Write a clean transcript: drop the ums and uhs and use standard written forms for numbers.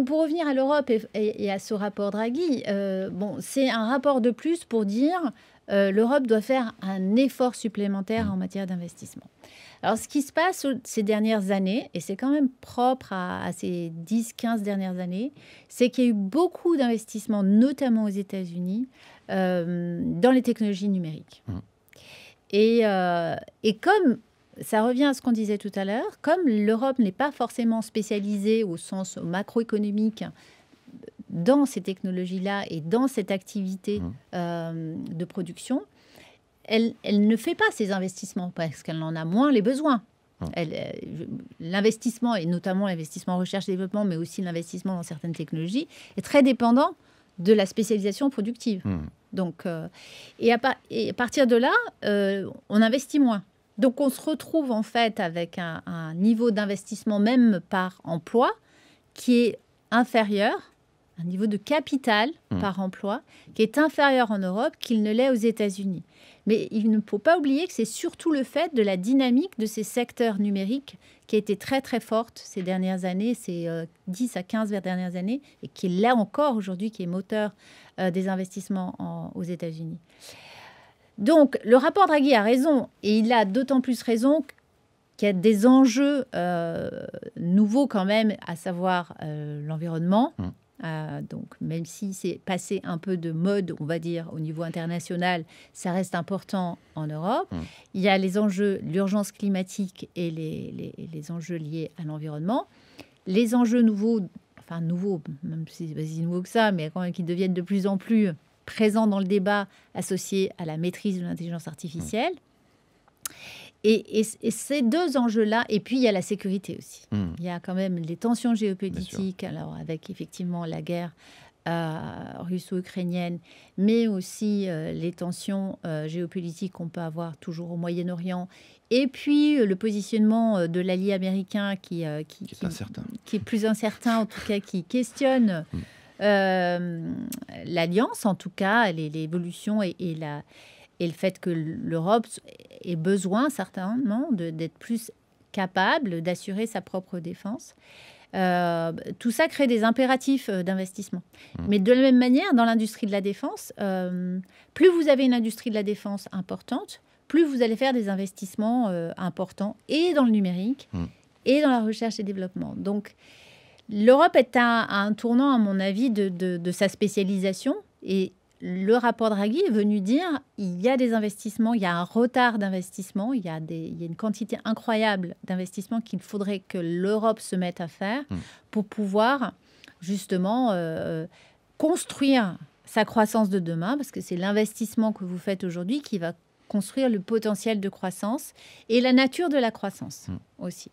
donc pour revenir à l'Europe et à ce rapport Draghi, bon, c'est un rapport de plus pour dire l'Europe doit faire un effort supplémentaire en matière d'investissement. Alors, ce qui se passe ces dernières années, et c'est quand même propre à ces 10-15 dernières années, c'est qu'il y a eu beaucoup d'investissements, notamment aux États-Unis, dans les technologies numériques. Et comme ça revient à ce qu'on disait tout à l'heure, comme l'Europe n'est pas forcément spécialisée au sens macroéconomique dans ces technologies-là et dans cette activité de production, elle ne fait pas ces investissements parce qu'elle en a moins les besoins. L'investissement, et notamment l'investissement en recherche et développement, mais aussi l'investissement dans certaines technologies, est très dépendant de la spécialisation productive. Donc, et à partir de là, on investit moins. Donc, on se retrouve en fait avec un niveau d'investissement, même par emploi, qui est inférieur, un niveau de capital par emploi, qui est inférieur en Europe qu'il ne l'est aux États-Unis. Mais il ne faut pas oublier que c'est surtout le fait de la dynamique de ces secteurs numériques qui a été très très forte ces dernières années, ces 10 à 15 dernières années, et qui est là encore aujourd'hui, qui est moteur des investissements aux États-Unis. Donc, le rapport Draghi a raison, et il a d'autant plus raison qu'il y a des enjeux nouveaux quand même, à savoir l'environnement. Donc, même si c'est passé un peu de mode, on va dire, au niveau international, ça reste important en Europe. Il y a les enjeux, l'urgence climatique et les enjeux liés à l'environnement. Les enjeux nouveaux, enfin nouveaux, même si c'est pas si nouveau que ça, mais quand même qui deviennent de plus en plus présents dans le débat associé à la maîtrise de l'intelligence artificielle. Et ces deux enjeux-là, et puis il y a la sécurité aussi. Il y a quand même les tensions géopolitiques, alors avec effectivement la guerre russo-ukrainienne, mais aussi les tensions géopolitiques qu'on peut avoir toujours au Moyen-Orient, et puis le positionnement de l'allié américain qui est plus incertain, en tout cas qui questionne l'alliance, en tout cas, l'évolution et le fait que l'Europe ait besoin, certainement, d'être plus capable d'assurer sa propre défense. Tout ça crée des impératifs d'investissement. Mais de la même manière, dans l'industrie de la défense, plus vous avez une industrie de la défense importante, plus vous allez faire des investissements importants, et dans le numérique, et dans la recherche et développement. Donc, l'Europe est à un tournant, à mon avis, de sa spécialisation, et le rapport Draghi est venu dire il y a des investissements, il y a un retard d'investissement, il y a une quantité incroyable d'investissements qu'il faudrait que l'Europe se mette à faire pour pouvoir justement construire sa croissance de demain, parce que c'est l'investissement que vous faites aujourd'hui qui va construire le potentiel de croissance et la nature de la croissance aussi.